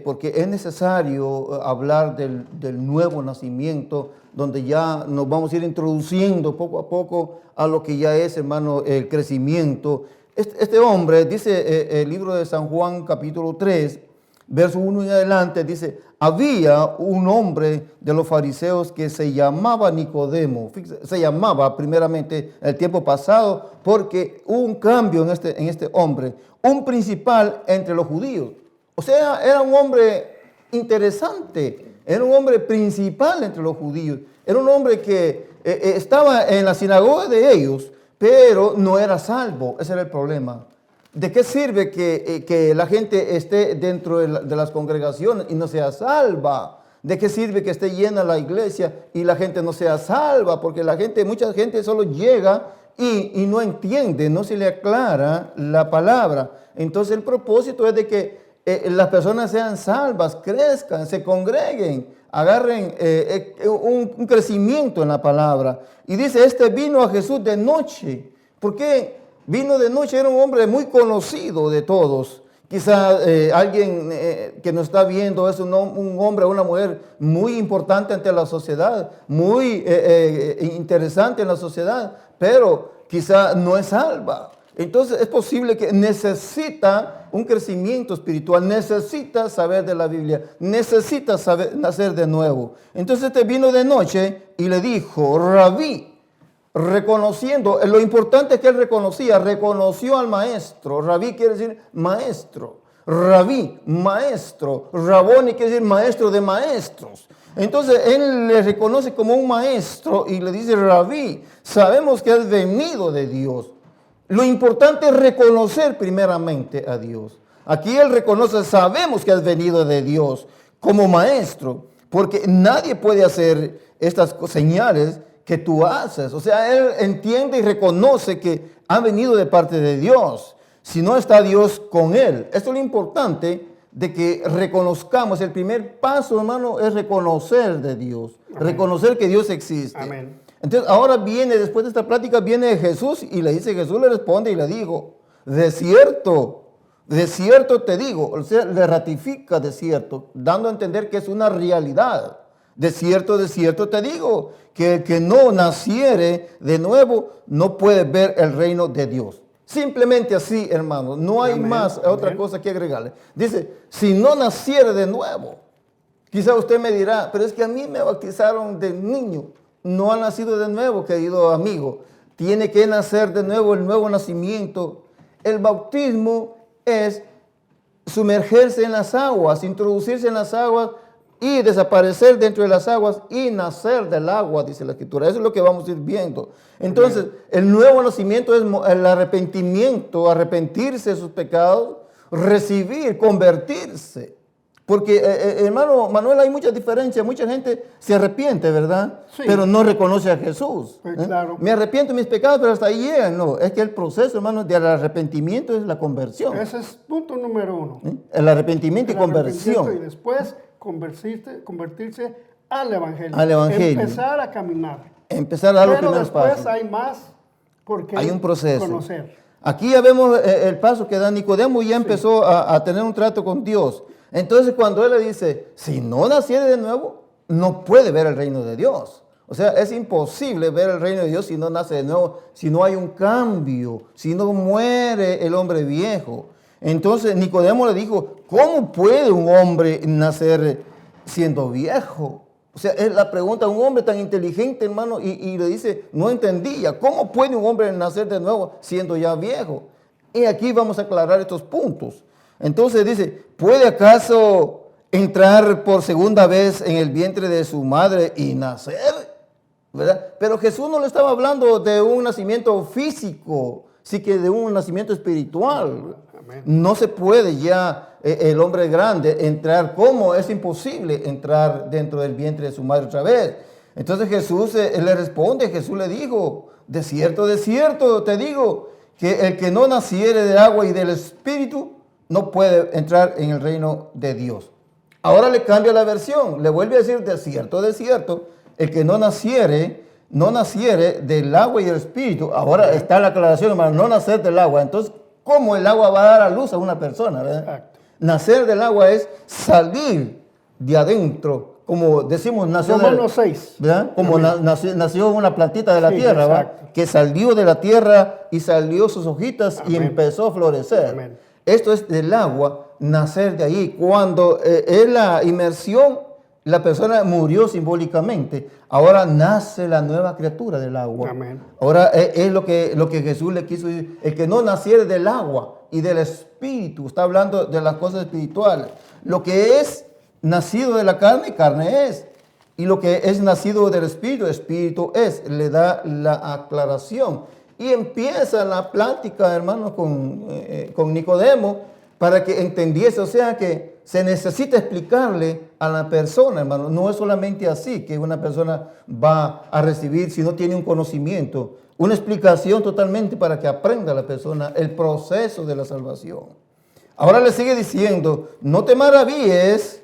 Porque es necesario hablar del nuevo nacimiento, donde ya nos vamos a ir introduciendo poco a poco a lo que ya es, hermano, el crecimiento. Este hombre, dice el libro de San Juan, capítulo 3, verso 1 en adelante, dice: había un hombre de los fariseos que se llamaba Nicodemo. Fíjese, se llamaba primeramente en el tiempo pasado porque hubo un cambio en este hombre, un principal entre los judíos. O sea, era un hombre interesante, era un hombre principal entre los judíos, era un hombre que estaba en la sinagoga de ellos, pero no era salvo. Ese era el problema. ¿De qué sirve que la gente esté dentro de las congregaciones y no sea salva? ¿De qué sirve que esté llena la iglesia y la gente no sea salva? Porque mucha gente solo llega y no entiende, no se le aclara la palabra. Entonces el propósito es de que las personas sean salvas, crezcan, se congreguen, agarren un crecimiento en la palabra. Y dice, vino a Jesús de noche. ¿Por qué vino de noche? Era un hombre muy conocido de todos. Quizá alguien que nos está viendo es un hombre o una mujer muy importante ante la sociedad, muy interesante en la sociedad, pero quizá no es salva. Entonces es posible que necesita un crecimiento espiritual, necesita saber de la Biblia, necesita nacer de nuevo. Entonces vino de noche y le dijo, Rabí, reconociendo, lo importante es que él reconoció al maestro. Rabí quiere decir maestro, Rabí, maestro, Raboni quiere decir maestro de maestros. Entonces él le reconoce como un maestro y le dice, Rabí, sabemos que has venido de Dios. Lo importante es reconocer primeramente a Dios. Aquí él reconoce, sabemos que has venido de Dios como maestro, porque nadie puede hacer estas señales que tú haces. O sea, él entiende y reconoce que ha venido de parte de Dios. Si no está Dios con él. Esto es lo importante de que reconozcamos. El primer paso, hermano, es reconocer de Dios. Amén. Reconocer que Dios existe. Amén. Entonces ahora después de esta plática, viene Jesús y le dice, Jesús le responde y le dijo, de cierto te digo, o sea, le ratifica de cierto, dando a entender que es una realidad. De cierto te digo, que el que no naciere de nuevo no puede ver el reino de Dios. Simplemente así, hermano, no hay más otra cosa que agregarle. Dice, si no naciere de nuevo, quizá usted me dirá, pero es que a mí me bautizaron de niño. No ha nacido de nuevo, querido amigo. Tiene que nacer de nuevo, el nuevo nacimiento. El bautismo es sumergerse en las aguas, introducirse en las aguas y desaparecer dentro de las aguas y nacer del agua, dice la Escritura. Eso es lo que vamos a ir viendo. Entonces, el nuevo nacimiento es el arrepentimiento, arrepentirse de sus pecados, recibir, convertirse. Porque, hermano Manuel, hay mucha diferencia. Mucha gente se arrepiente, ¿verdad? Sí. Pero no reconoce a Jesús. Pues claro. Me arrepiento de mis pecados, pero hasta ahí llegan. No, es que el proceso, hermano, del arrepentimiento es la conversión. Ese es punto número uno. El arrepentimiento y conversión. Y después convertirse al Evangelio. Al Evangelio. Empezar a caminar. Empezar a dar los primeros pasos. Pero después hay más porque hay un proceso. Conocer. Aquí ya vemos el paso que da Nicodemo y ya empezó a tener un trato con Dios. Entonces cuando él le dice, si no naciere de nuevo, no puede ver el reino de Dios. O sea, es imposible ver el reino de Dios si no nace de nuevo, si no hay un cambio, si no muere el hombre viejo. Entonces Nicodemo le dijo, ¿cómo puede un hombre nacer siendo viejo? O sea, es la pregunta, un hombre tan inteligente, hermano, y le dice, no entendía, ¿cómo puede un hombre nacer de nuevo siendo ya viejo? Y aquí vamos a aclarar estos puntos. Entonces dice, ¿puede acaso entrar por segunda vez en el vientre de su madre y nacer? ¿Verdad? Pero Jesús no le estaba hablando de un nacimiento físico, sí que de un nacimiento espiritual. Amén. No se puede ya el hombre grande entrar. ¿Cómo? Es imposible entrar dentro del vientre de su madre otra vez. Entonces Jesús le responde, Jesús le dijo, de cierto te digo, que el que no naciere de agua y del Espíritu no puede entrar en el reino de Dios. Ahora le cambia la versión, le vuelve a decir, de cierto, el que no naciere del agua y del Espíritu. Ahora está la aclaración, hermano, no nacer del agua. Entonces, ¿cómo el agua va a dar a luz a una persona? ¿Verdad? Exacto. Nacer del agua es salir de adentro, como decimos, nació Romanos 6. ¿verdad? Como nació una plantita de la Sí, tierra, ¿va? exacto. Que salió de la tierra y salió sus hojitas y Amén. empezó a florecer. Amén. Esto es del agua, nacer de ahí. Cuando es la inmersión, la persona murió simbólicamente. Ahora nace la nueva criatura del agua. Amén. Ahora es lo que Jesús le quiso decir. El que no naciere del agua y del Espíritu, está hablando de las cosas espirituales. Lo que es nacido de la carne, carne es. Y lo que es nacido del Espíritu, Espíritu es. Le da la aclaración. Y empieza la plática, hermanos, con Nicodemo para que entendiese. O sea que se necesita explicarle a la persona, hermano. No es solamente así que una persona va a recibir si no tiene un conocimiento. Una explicación totalmente para que aprenda la persona el proceso de la salvación. Ahora le sigue diciendo, no te maravilles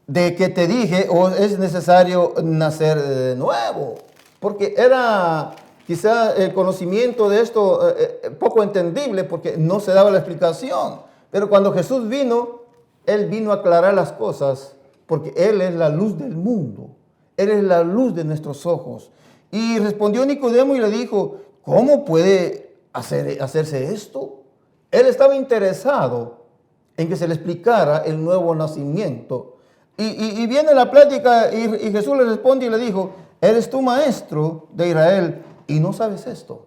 de que te dije, o es necesario nacer de nuevo. Porque era quizá el conocimiento de esto poco entendible porque no se daba la explicación. Pero cuando Jesús vino, Él vino a aclarar las cosas porque Él es la luz del mundo. Él es la luz de nuestros ojos. Y respondió Nicodemo y le dijo, ¿cómo puede hacerse esto? Él estaba interesado en que se le explicara el nuevo nacimiento. Y viene la plática y Jesús le responde y le dijo, ¿eres tú maestro de Israel y no sabes esto?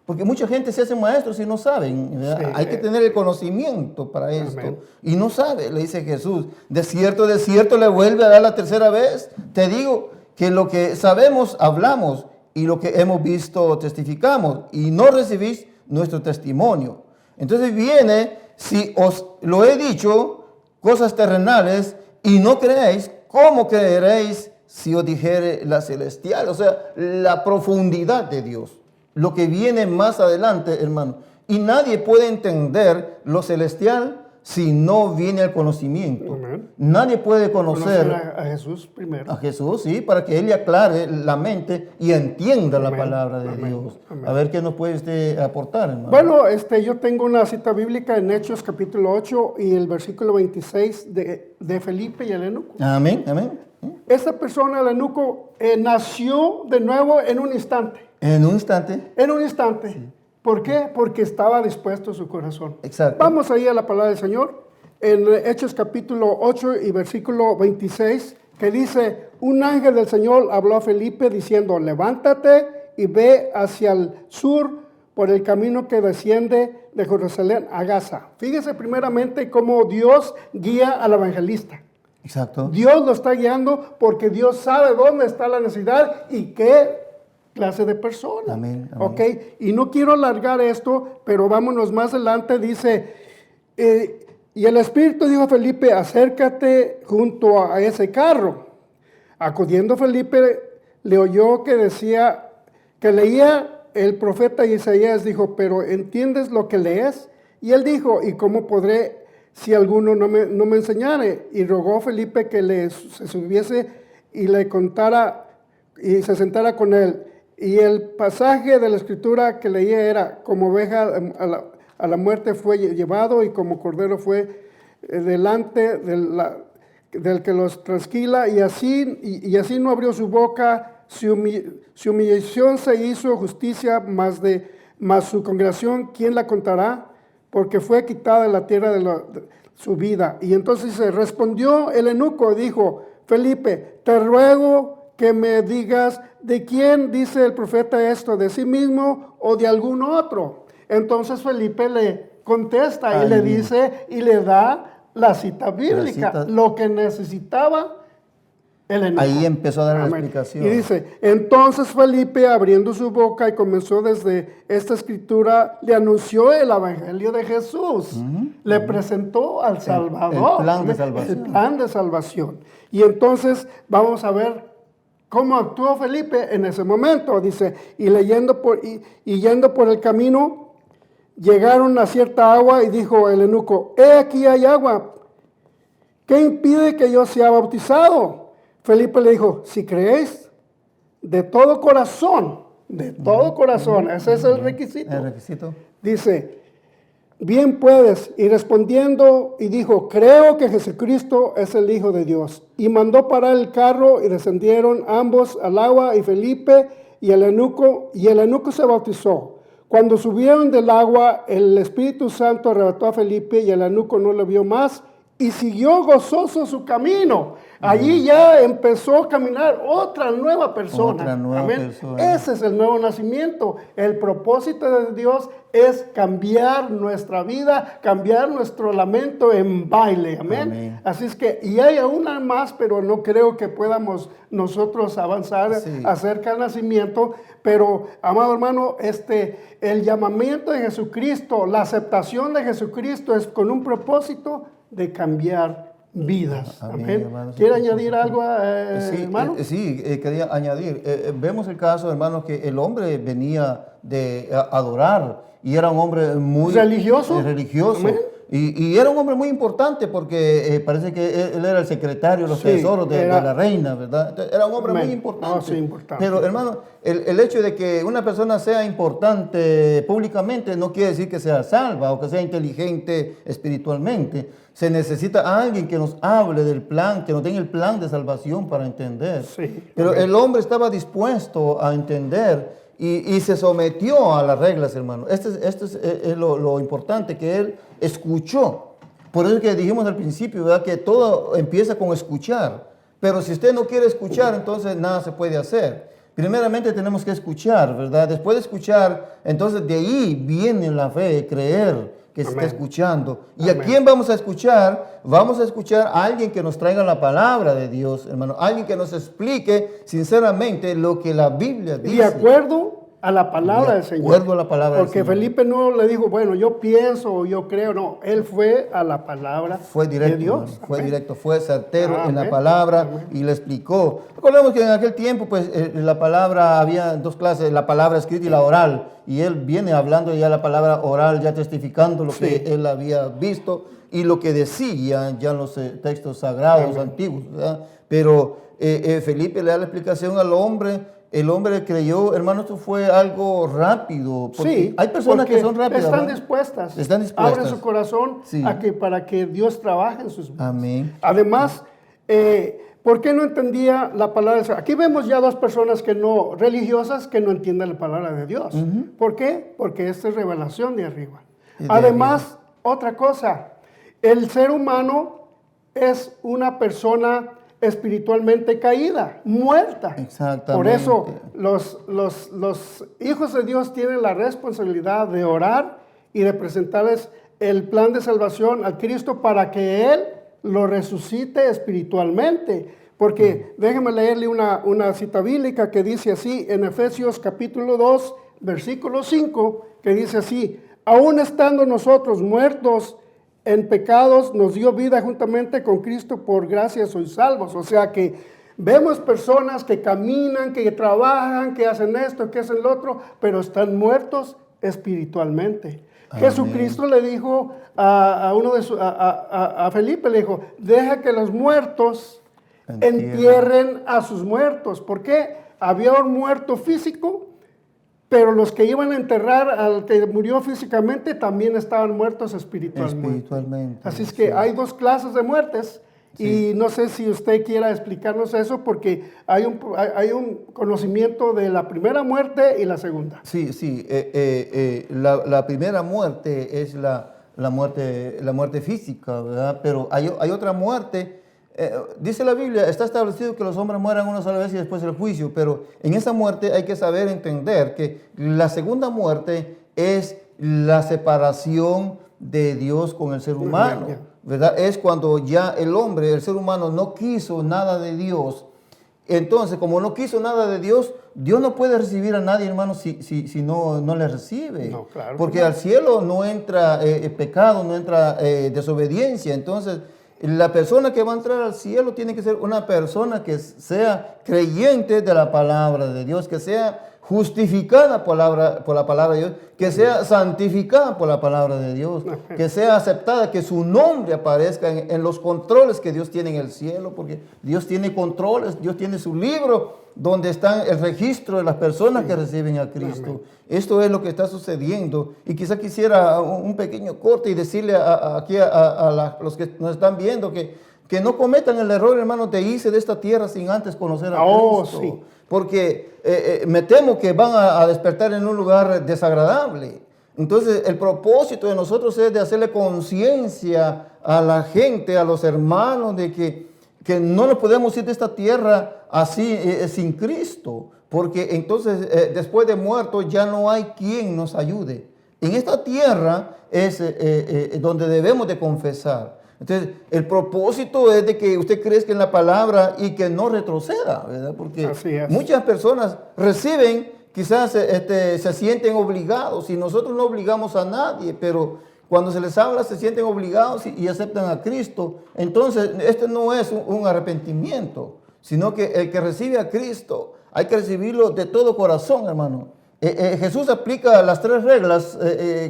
Porque mucha gente se hace maestros y no saben. Sí, hay que tener el conocimiento para esto. Amén. Y no sabe, le dice Jesús. De cierto, le vuelve a dar la tercera vez. Te digo que lo que sabemos, hablamos. Y lo que hemos visto, testificamos. Y no recibís nuestro testimonio. Entonces viene, si os lo he dicho, cosas terrenales, y no creéis, ¿cómo creeréis si os dijere la celestial? O sea, la profundidad de Dios. Lo que viene más adelante, hermano. Y nadie puede entender lo celestial si no viene el conocimiento. Amén. Nadie puede conocer a Jesús primero. A Jesús, sí, para que Él le aclare la mente y entienda Amén. La palabra de Amén. Dios. Amén. A ver qué nos puede usted aportar, hermano. Bueno, yo tengo una cita bíblica en Hechos capítulo 8 y el versículo 26 de Felipe y el eunuco. Amén, amén. Esta persona, el eunuco, nació de nuevo en un instante. En un instante. En un instante. Sí. ¿Por qué? Porque estaba dispuesto su corazón. Exacto. Vamos ahí a la palabra del Señor. En Hechos capítulo 8 y versículo 26, que dice, un ángel del Señor habló a Felipe diciendo, levántate y ve hacia el sur por el camino que desciende de Jerusalén a Gaza. Fíjese primeramente cómo Dios guía al evangelista. Exacto. Dios lo está guiando porque Dios sabe dónde está la necesidad y qué clase de persona. Amén, amén. ¿Ok? Y no quiero alargar esto, pero vámonos más adelante. Dice, y el Espíritu dijo a Felipe, acércate junto a ese carro. Acudiendo Felipe, le oyó que decía, que leía el profeta Isaías, dijo, pero ¿entiendes lo que lees? Y él dijo, ¿y cómo podré si alguno no me enseñare? Y rogó Felipe que se subiese y le contara y se sentara con él. Y el pasaje de la escritura que leía era, como oveja a la muerte fue llevado y como cordero fue delante del que los trasquila y así no abrió su boca su humillación se hizo justicia, mas su congregación, ¿quién la contará? Porque fue quitada de la tierra de su vida. Y entonces se respondió el eunuco, dijo, Felipe, te ruego que me digas de quién dice el profeta esto, de sí mismo o de algún otro. Entonces Felipe le contesta y le dice y le da la cita bíblica, lo que necesitaba el eunuco. Ahí empezó a dar la explicación. Y dice, entonces Felipe, abriendo su boca y comenzó desde esta escritura, le anunció el evangelio de Jesús. Le presentó al Salvador. El plan de salvación. El plan de salvación. Y entonces vamos a ver cómo actuó Felipe en ese momento. Dice, y yendo por el camino, llegaron a cierta agua y dijo el eunuco, he aquí hay agua. ¿Qué impide que yo sea bautizado? Felipe le dijo, si creéis de todo corazón, ese es el requisito. El requisito. Dice, bien puedes. Y respondiendo y dijo, creo que Jesucristo es el Hijo de Dios. Y mandó parar el carro y descendieron ambos al agua y Felipe y el eunuco se bautizó. Cuando subieron del agua, el Espíritu Santo arrebató a Felipe y el eunuco no lo vio más y siguió gozoso su camino. Allí ya empezó a caminar otra nueva persona. Otra nueva Amén. persona. Ese es el nuevo nacimiento. El propósito de Dios es cambiar nuestra vida, cambiar nuestro lamento en baile. Amén. Amén. Así es que, y hay una más, pero no creo que podamos nosotros avanzar acerca del nacimiento. Pero, amado hermano, el llamamiento de Jesucristo, la aceptación de Jesucristo es con un propósito de cambiar vidas. Amén. ¿Quiere añadir algo, hermano? Sí, quería añadir. Vemos el caso, hermanos, que el hombre venía de adorar y era un hombre muy religioso. Amén. Y era un hombre muy importante porque parece que él era el secretario de los tesoros de la reina, ¿verdad? Entonces, era un hombre muy importante. No, sí, importante. Pero, hermano, el hecho de que una persona sea importante públicamente no quiere decir que sea salva o que sea inteligente espiritualmente. Se necesita alguien que nos hable del plan, que nos dé el plan de salvación para entender. Sí. Pero el hombre estaba dispuesto a entender y se sometió a las reglas, hermano. Esto es lo importante, que él escuchó. Por eso que dijimos al principio, ¿verdad?, que todo empieza con escuchar. Pero si usted no quiere escuchar, entonces nada se puede hacer. Primeramente tenemos que escuchar, ¿verdad? Después de escuchar, entonces de ahí viene la fe, creer que se está escuchando. ¿Y a quién vamos a escuchar? Vamos a escuchar a alguien que nos traiga la palabra de Dios, hermano. Alguien que nos explique sinceramente lo que la Biblia dice. De acuerdo a la palabra del Señor. De acuerdo a la palabra del Porque Señor. Felipe no le dijo, bueno, yo pienso o yo creo. No, él fue a la palabra de Dios. Fue directo, fue certero en la Amén. palabra y le explicó. Recordemos que en aquel tiempo, pues, la palabra, había dos clases, la palabra escrita y la oral. Y él viene hablando ya la palabra oral, ya testificando lo que él había visto y lo que decía ya en los textos sagrados antiguos, ¿verdad? Pero Felipe le da la explicación al hombre. El hombre creyó, hermano, esto fue algo rápido. Sí, hay personas que son rápidas. Están ¿verdad? dispuestas. Están dispuestas. Abren su corazón para que Dios trabaje en sus vidas. Amén. Además, ¿por qué no entendía la palabra del Señor? Aquí vemos ya dos personas religiosas que no entienden la palabra de Dios. ¿Por qué? Porque esta es revelación de arriba. Además, otra cosa, el ser humano es una persona espiritualmente caída, muerta. Exactamente. Por eso los hijos de Dios tienen la responsabilidad de orar y de presentarles el plan de salvación a Cristo para que Él lo resucite espiritualmente. Porque déjeme leerle una cita bíblica que dice así en Efesios capítulo 2, versículo 5, que dice así, aún estando nosotros muertos en pecados, nos dio vida juntamente con Cristo, por gracia sois salvos. O sea que vemos personas que caminan, que trabajan, que hacen esto, que hacen lo otro, pero están muertos espiritualmente. Amén. Jesucristo le dijo a Felipe, le dijo, deja que los muertos entierren a sus muertos. ¿Por qué? Había un muerto físico, pero los que iban a enterrar al que murió físicamente también estaban muertos espiritualmente. Así es que hay dos clases de muertes Sí. Y no sé si usted quiera explicarnos eso, porque hay un conocimiento de la primera muerte y la segunda. Sí, sí. La primera muerte es la muerte física, ¿verdad? Pero hay otra muerte. Dice la Biblia, está establecido que los hombres mueran una sola vez y después el juicio, pero en esa muerte hay que saber entender que la segunda muerte es la separación de Dios con el ser humano, ¿verdad? Es cuando ya el hombre, el ser humano, no quiso nada de Dios. Entonces, como no quiso nada de Dios, Dios no puede recibir a nadie, hermano, si no le recibe. No, claro. Porque al cielo no entra pecado, no entra desobediencia. Entonces, la persona que va a entrar al cielo tiene que ser una persona que sea creyente de la palabra de Dios, que sea justificada por la palabra de Dios, que sea santificada por la palabra de Dios, que sea aceptada, que su nombre aparezca en los controles que Dios tiene en el cielo, porque Dios tiene controles, Dios tiene su libro donde está el registro de las personas que reciben a Cristo. Esto es lo que está sucediendo, y quizá quisiera un pequeño corte y decirle aquí a los que nos están viendo que no cometan el error, hermanos, de irse de esta tierra sin antes conocer a Cristo. Sí. Porque me temo que van a despertar en un lugar desagradable. Entonces, el propósito de nosotros es de hacerle conciencia a la gente, a los hermanos, de que no nos podemos ir de esta tierra así, sin Cristo. Porque entonces, después de muertos, ya no hay quien nos ayude. En esta tierra es donde debemos de confesar. Entonces, el propósito es de que usted crezca en la palabra y que no retroceda, ¿verdad? Porque muchas personas reciben, quizás se sienten obligados, y nosotros no obligamos a nadie, pero cuando se les habla se sienten obligados y aceptan a Cristo. Entonces, este no es un arrepentimiento, sino que el que recibe a Cristo hay que recibirlo de todo corazón, hermano. Jesús aplica las 3 reglas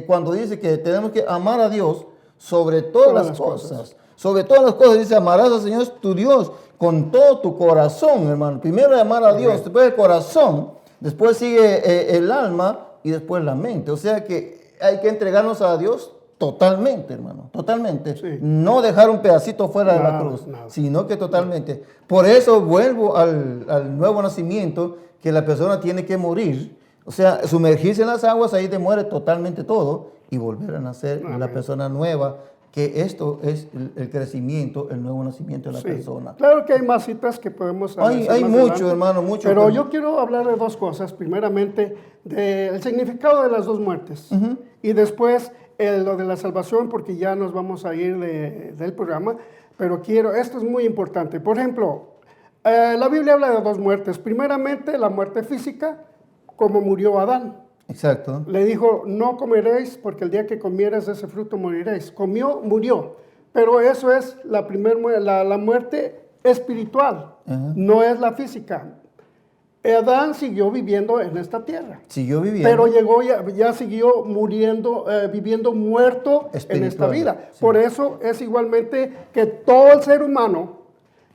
cuando dice que tenemos que amar a Dios sobre todas las cosas. Sobre todas las cosas dice, amarás al Señor tu Dios con todo tu corazón, hermano. Primero amar a Dios, después el corazón, después sigue el alma y después la mente. O sea que hay que entregarnos a Dios totalmente, hermano, totalmente. Sí. No dejar un pedacito fuera de la cruz, sino que totalmente. Por eso vuelvo al nuevo nacimiento, que la persona tiene que morir. O sea, sumergirse en las aguas, ahí te muere totalmente todo, y volver a nacer la persona nueva, que esto es el crecimiento, el nuevo nacimiento de la persona. Claro que hay más citas que podemos Hay más mucho, adelante, hermano, mucho. Pero yo quiero hablar de 2 cosas. Primeramente, del significado de las 2 muertes. Y después, lo de la salvación, porque ya nos vamos a ir del programa. Pero esto es muy importante. Por ejemplo, la Biblia habla de 2 muertes. Primeramente, la muerte física, como murió Adán. Exacto. Le dijo, no comeréis porque el día que comieres de ese fruto moriréis. Comió, murió. Pero eso es la muerte espiritual, no es la física. Adán siguió viviendo en esta tierra. Siguió viviendo. Pero ya siguió muriendo, viviendo muerto en esta vida. Sí. Por eso es igualmente que todo el ser humano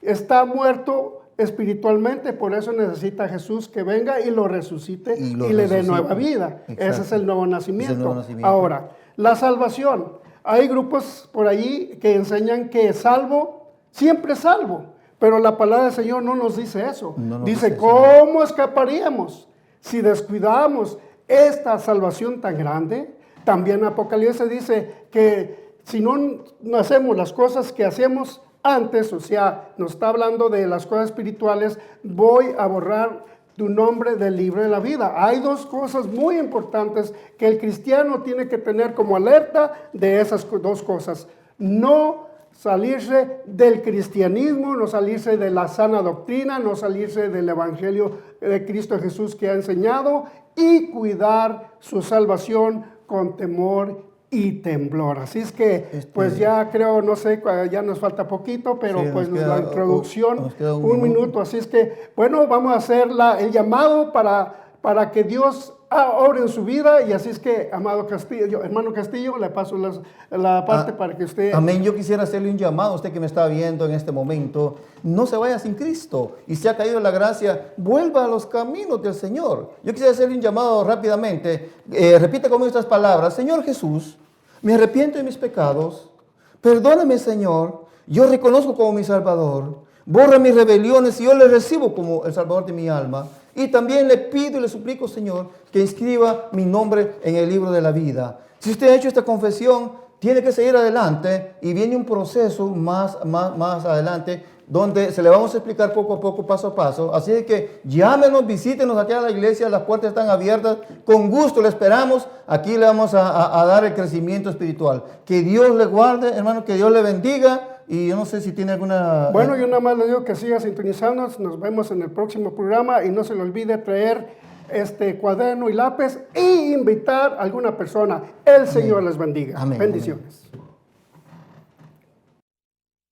está muerto espiritualmente, por eso necesita a Jesús que venga y lo resucite y le dé nueva vida. Exacto. Ese es el nuevo nacimiento. Ahora, la salvación. Hay grupos por ahí que enseñan que salvo, siempre salvo, pero la palabra del Señor no nos dice eso. Dice, ¿cómo escaparíamos si descuidamos esta salvación tan grande? También Apocalipsis dice que si no hacemos las cosas que hacemos antes, o sea, nos está hablando de las cosas espirituales, voy a borrar tu nombre del libro de la vida. Hay 2 cosas muy importantes que el cristiano tiene que tener como alerta de esas 2 cosas. No salirse del cristianismo, no salirse de la sana doctrina, no salirse del evangelio de Cristo Jesús que ha enseñado, y cuidar su salvación con temor y temblor. Así es que, pues ya creo, no sé, ya nos falta poquito, pero sí, pues la introducción, un minuto. Así es que, bueno, vamos a hacer el llamado para que Dios obre en su vida, y así es que, hermano Castillo, le paso la parte para que usted... Amén. Yo quisiera hacerle un llamado a usted que me está viendo en este momento. No se vaya sin Cristo, y si ha caído en la gracia, vuelva a los caminos del Señor. Yo quisiera hacerle un llamado rápidamente. Repita conmigo estas palabras: Señor Jesús, me arrepiento de mis pecados, perdóname, Señor, yo reconozco como mi Salvador, borra mis rebeliones y yo le recibo como el Salvador de mi alma. Y también le pido y le suplico, Señor, que inscriba mi nombre en el libro de la vida. Si usted ha hecho esta confesión, tiene que seguir adelante y viene un proceso más adelante donde se le vamos a explicar poco a poco, paso a paso. Así que llámenos, visítenos aquí a la iglesia, las puertas están abiertas. Con gusto le esperamos. Aquí le vamos a dar el crecimiento espiritual. Que Dios le guarde, hermano, que Dios le bendiga. Y yo no sé si tiene alguna... Bueno, yo nada más le digo que siga sintonizándonos. Nos vemos en el próximo programa y no se le olvide traer este cuaderno y lápiz e invitar a alguna persona. El Señor les bendiga. Amén. Bendiciones. Amén.